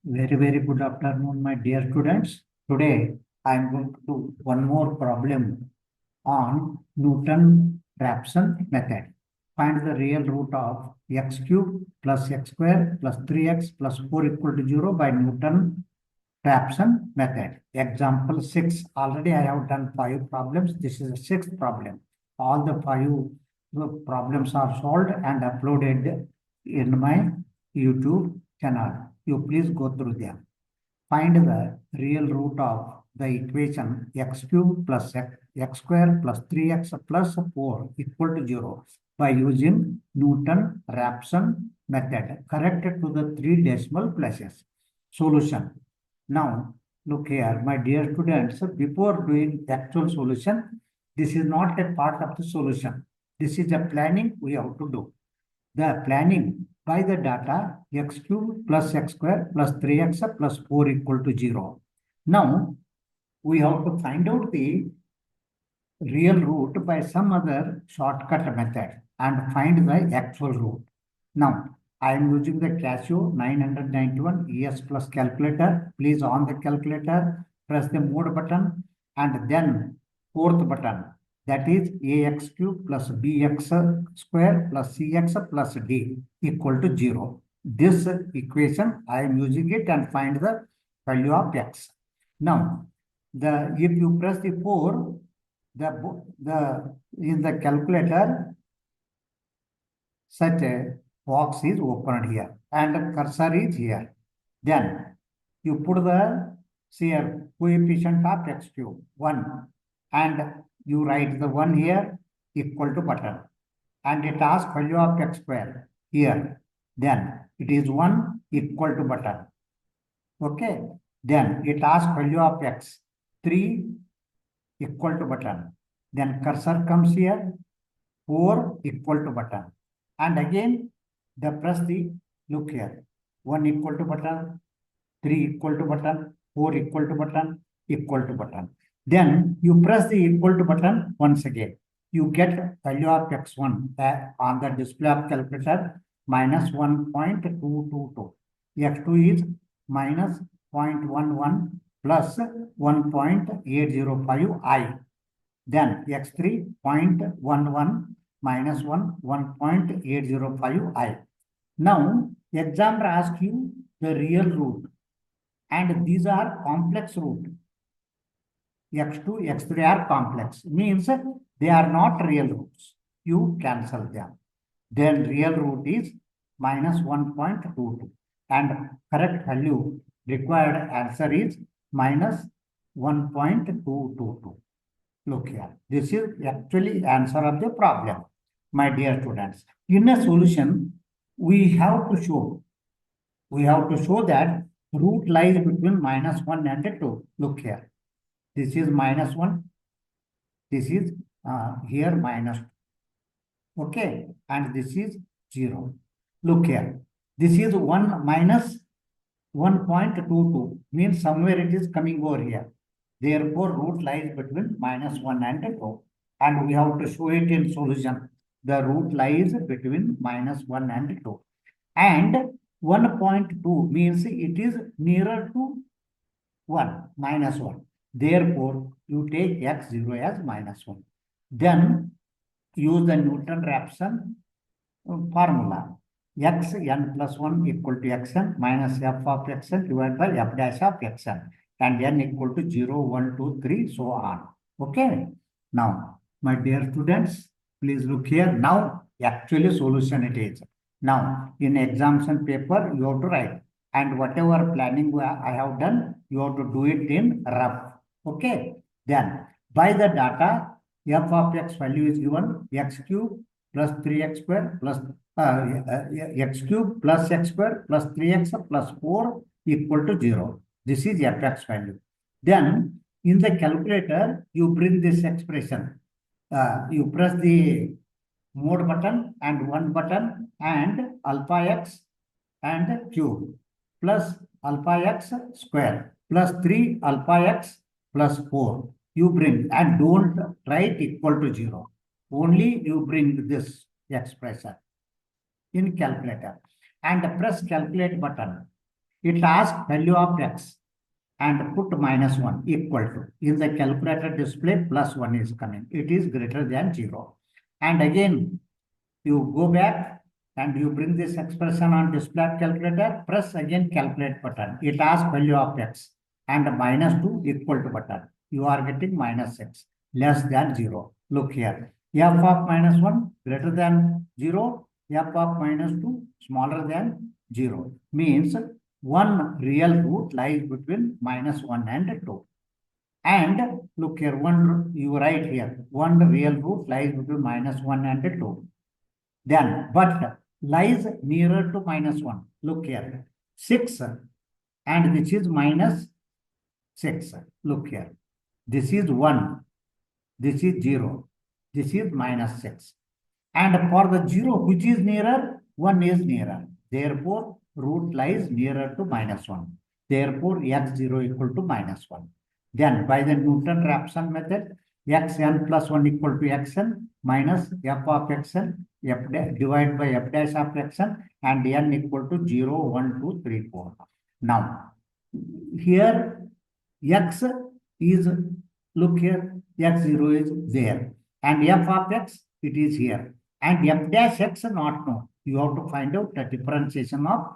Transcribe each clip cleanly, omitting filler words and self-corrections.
Very good afternoon, my dear students. Today, I am going to do one more problem on Newton Raphson method. Find the real root of x cube plus x square plus 3x plus 4 equal to 0 by Newton Raphson method. Example 6. Already I have done 5 problems. This is the 6th problem. All the 5 problems are solved and uploaded in my YouTube channel. You please go through them. Find the real root of the equation x cube plus x square plus 3x plus 4 equal to 0 by using Newton Raphson method. Correct it to the 3 decimal places. Solution. Now, look here, my dear students, before doing the actual solution, this is not a part of the solution. This is a planning we have to do. The planning by the data x cube plus x square plus 3x plus 4 equal to 0. Now, we have to find out the real root by some other shortcut method and find the actual root. Now, I am using the Casio 991 ES plus calculator. Please on the calculator, press the mode button and then fourth button. That is ax cube plus bx square plus cx plus d equal to 0. This equation, I am using it and find the value of x. Now, if you press the 4, in the calculator, such a box is opened here and cursor is here. Then you put the coefficient of x cube 1 and you write the 1 here equal to button and it asks value of x square here. Then it is 1 equal to button. Okay. Then it asks value of x 3 equal to button. Then cursor comes here 4 equal to button. And again the press the look here 1 equal to button, 3 equal to button, 4 equal to button, equal to button. Then you press the equal to button once again. You get value of x1 on the display of calculator minus 1.222. x2 is minus 0.11 plus 1.805 I. Then x3 0.11 minus 1.805 I. Now, examiner asks you the real root and these are complex root. x2, x3 are complex, means they are not real roots. You cancel them. Then real root is minus 1.22 and correct value required answer is minus 1.222. Look here. This is actually answer of the problem, my dear students. In a solution, we have to show that root lies between minus 1 and 2. Look here. This is minus 1. This is here minus 2. Okay. And this is 0. Look here. This is 1 minus 1.22. Means somewhere it is coming over here. Therefore, root lies between minus 1 and 2. And we have to show it in solution. The root lies between minus 1 and 2. And 1.2 means it is nearer to 1, minus 1. Therefore, you take x0 as minus 1. Then use the Newton Raphson formula. xn plus 1 equal to xn minus f of xn divided by f dash of xn. And n equal to 0, 1, 2, 3, so on. Okay. Now, my dear students, please look here. Now, actually solution it is. Now, in examination paper, you have to write. And whatever planning I have done, you have to do it in rough. Okay. Then, by the data, f of x value is given x cube plus 3x square plus x cube plus x square plus 3x plus 4 equal to 0. This is fx value. Then, in the calculator, you bring this expression. You press the mode button and 1 button and alpha x and cube plus alpha x square plus 3 alpha x plus 4. You bring and don't write equal to 0. Only you bring this expression in calculator and press calculate button. It asks value of x and put -1 equal to. In the calculator display, +1 is coming. It is greater than 0. And again, you go back and you bring this expression on display calculator, press again calculate button. It asks value of x and -2 equal to button. You are getting -6 less than 0. Look here. F of -1 greater than 0. F of -2 smaller than 0. Means one real root lies between -1 and 2. And look here, you write here, one real root lies between -1 and 2. Then, but lies nearer to -1. Look here, 6, and this is -6. Look here, this is 1, this is 0, this is -6. And for the 0, which is nearer? 1 is nearer. Therefore, root lies nearer to -1. Therefore, x0 equal to -1. Then, by the Newton Raphson method, xn plus 1 equal to xn minus f of xn divided by f dash of xn, and n equal to 0, 1, 2, 3, 4. Now, here x is, look here, x0 is there, and f of x, it is here, and f dash x not known. You have to find out the differentiation of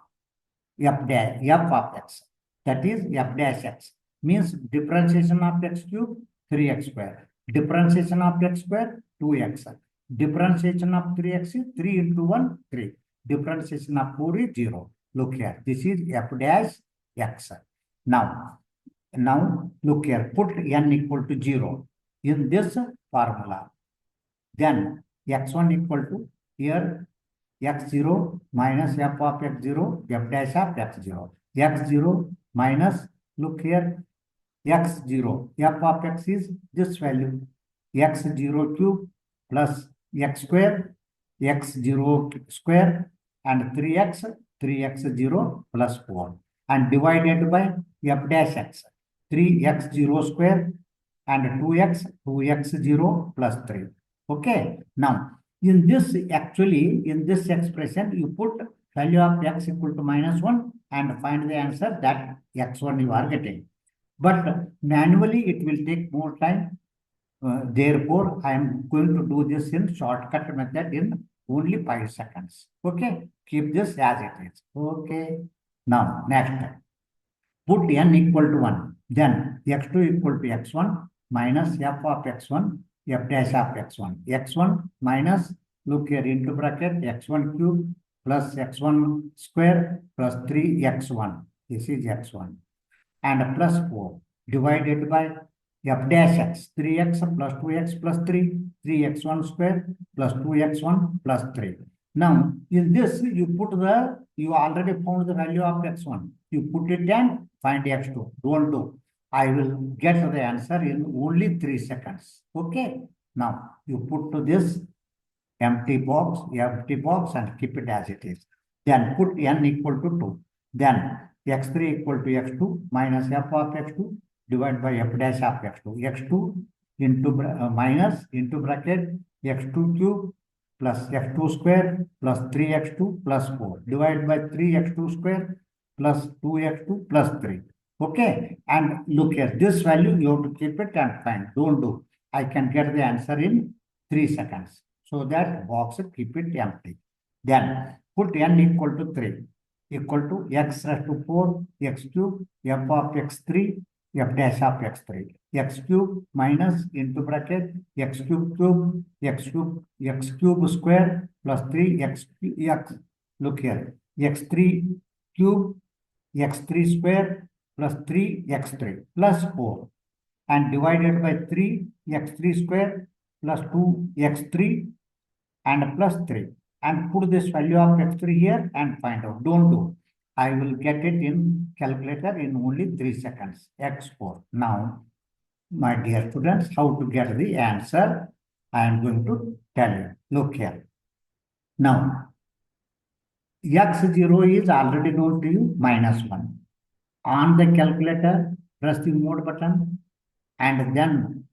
f of x. That is f dash x. Means differentiation of x cube, 3x square. Differentiation of x square, 2x. Differentiation of 3x is 3 into 1, 3. Differentiation of 4 is 0. Look here. This is f dash x. Now look here. Put n equal to 0 in this formula. Then x1 equal to here x0 minus f of x0, f dash of x0. x0 minus, look here, x0, f of x is this value, x0 cube plus x square, x0 square, and 3x0 plus 4, and divided by f dash x, 3x0 square, and 2x0 plus 3. Okay, now in this, actually in this expression, you put value of x equal to -1 and find the answer that x1 you are getting. But manually it will take more time. Therefore, I am going to do this in shortcut method in only 5 seconds. Okay, keep this as it is. Okay, now next, put n equal to 1. Then x2 equal to x1 minus f of x1, f dash of x1. x1 minus, look here, into bracket, x1 cube plus x1 square plus 3x1. This is x1. And plus 4 divided by f dash x, 3x plus 2x plus 3, 3x1 square plus 2x1 plus 3. Now, in this, you already found the value of x1. You put it and find x2. Don't do. I will get the answer in only 3 seconds. Okay. Now, you put to this empty box, and keep it as it is. Then put n equal to 2. Then x3 equal to x2 minus f of x2 divided by f dash of x2. x2 into minus into bracket x2 cube plus x2 square plus 3x2 plus 4 divided by 3x2 square plus 2x2 plus 3. Okay, and look here, this value you have to keep it and find. Don't do. I can get the answer in 3 seconds. So that box, keep it empty. Then put n equal to 3 equal to x raised to 4 x cube f of x3 f dash of x3. X cube minus into bracket x cube square plus 3x. Look here, x3 cube x3 square plus 3x3 plus 4, and divided by 3x3 square plus 2x3 and plus 3, and put this value of x3 here and find out. Don't do. I will get it in calculator in only 3 seconds. x4. Now, my dear students, how to get the answer, I am going to tell you. Look here. Now, x0 is already known to you, -1. On the calculator, press the mode button, and then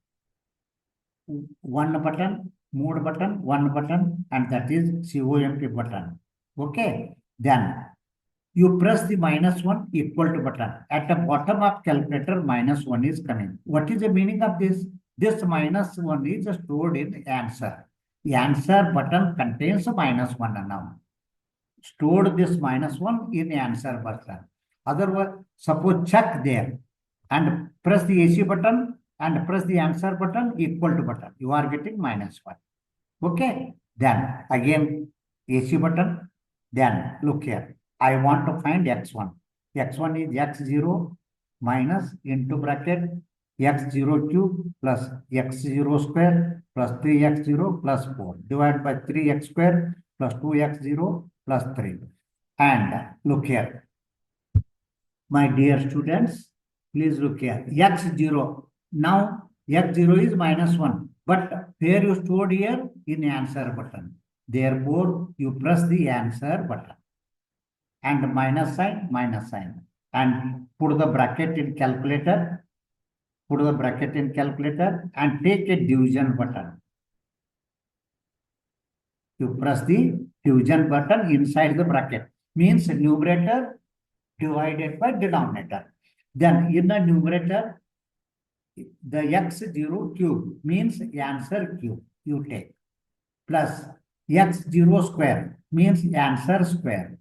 one button, mode button, one button, and that is COMP button. Okay. Then You press the -1 equal to button. At the bottom of calculator, -1 is coming. What is the meaning of this? This -1 is stored in answer. The answer button contains -1 now. Stored this -1 in answer button. Otherwise, suppose check there and press the AC button and press the answer button equal to button. You are getting -1. Okay. Then again AC button. Then look here. I want to find x1. x1 is x0 minus into bracket x0 cube plus x0 square plus 3x0 plus 4 divided by 3x square plus 2x0 plus 3. And look here. My dear students, please look here. X0. Now x0 is -1. But where you stored here in answer button. Therefore, you press the answer button. And minus sign, and put the bracket in calculator, and take a division button. You press the division button inside the bracket, means numerator divided by denominator. Then in the numerator, the x0 cube means answer cube you take, plus x0 square means answer square,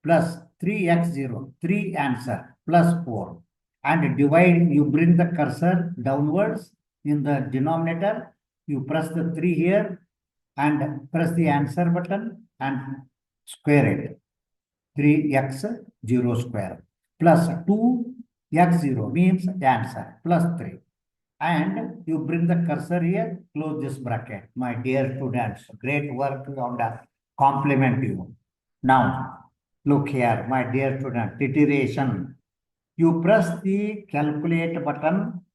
plus 3x0, 3 answer, plus 4. And divide, you bring the cursor downwards in the denominator, you press the 3 here and press the answer button and square it. 3x0 square plus 2x0 means answer plus 3. And you bring the cursor here, close this bracket. My dear students, great work on that. Compliment you. Now, look here, my dear student, iteration. You press the calculate button,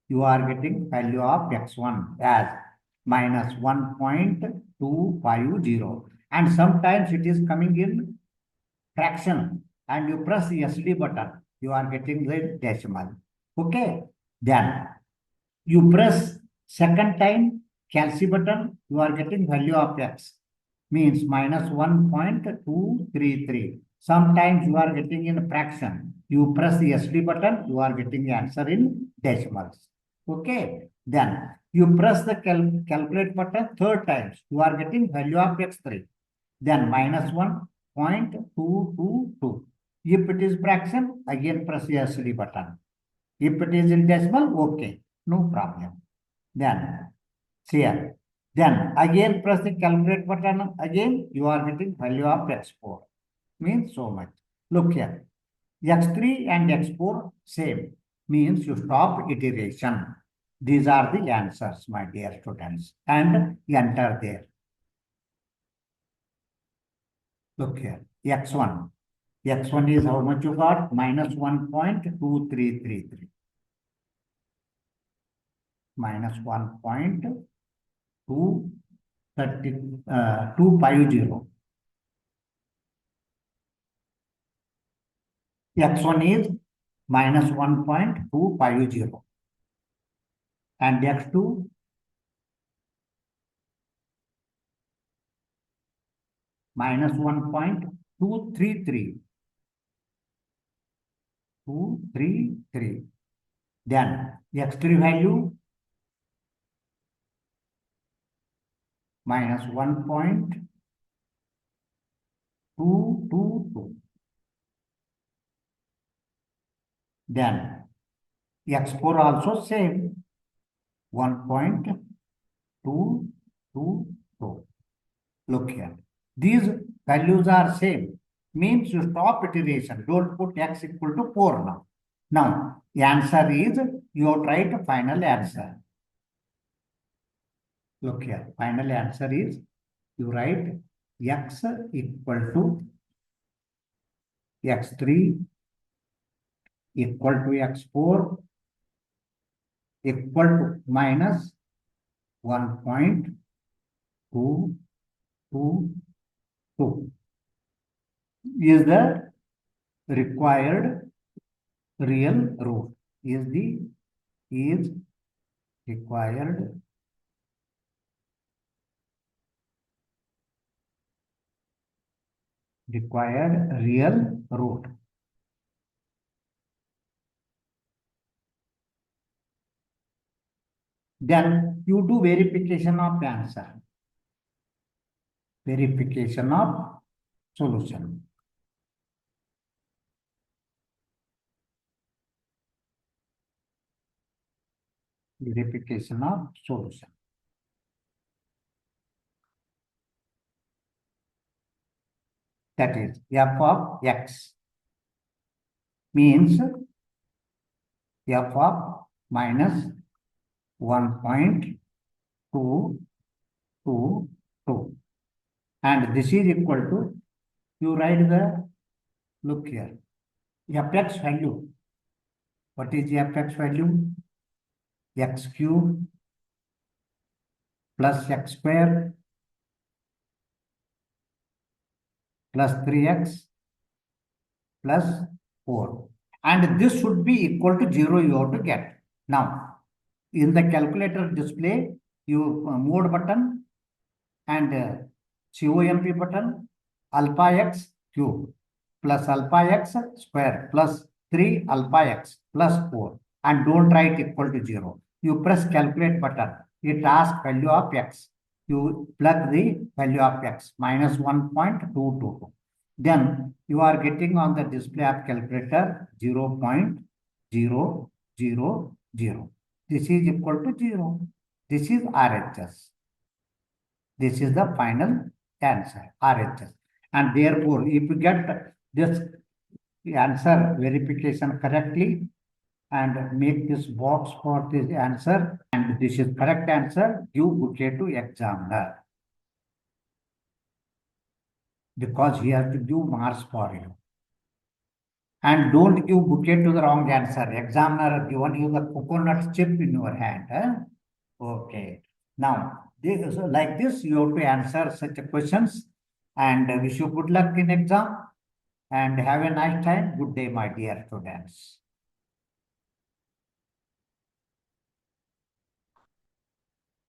you are getting value of x1 as -1.250. And sometimes it is coming in fraction. And you press the SD button, you are getting the decimal. Okay. Then you press second time calci button, you are getting value of x. Means -1.233. Sometimes you are getting in fraction. You press the SD button, you are getting the answer in decimals. Okay. Then you press the calculate button third times, you are getting value of x3. Then -1.222. If it is fraction, again press the SD button. If it is in decimal, okay, no problem. Then here. Then again press the calculate button. Again, you are getting value of x4. Means so much. Look here. x3 and x4 same. Means you stop iteration. These are the answers, my dear students. And enter there. Look here. x1. x1 is how much you got? -1.2333. -1.250. x1 is -1.250. And x2 -1.233. 233. Then x3 value -1.222. Then x4 also same, 1.222. Look here. These values are same. Means you stop iteration. Don't put x equal to 4 now. Now, the answer is, you write a final answer. Look here. Final answer is, you write x equal to x3 equal to x4 equal to -1.222 is the required real root. Is required required real root. Then you do verification of answer. Verification of solution. Verification of solution. That is f of x means f of minus 1.222. And this is equal to, you write the, look here, fx value. What is the fx value? X cube plus x square plus 3x plus 4. And this should be equal to 0 you have to get. Now, in the calculator display, you mode button and COMP button, alpha x cube plus alpha x square plus 3 alpha x plus 4. And don't write equal to 0. You press calculate button. It asks value of x. You plug the value of x minus 1.222. Then you are getting on the display of calculator 0.000. This is equal to 0. This is RHS. This is the final answer, RHS. And therefore, if you get this answer verification correctly and make this box for this answer, and this is correct answer, give bouquet to examiner. Because he has to give marks for you. And don't give bouquet to the wrong answer. Examiner has given you the coconut chip in your hand. Okay. Now, like this, you have to answer such questions. And wish you good luck in exam. And have a nice time. Good day, my dear students.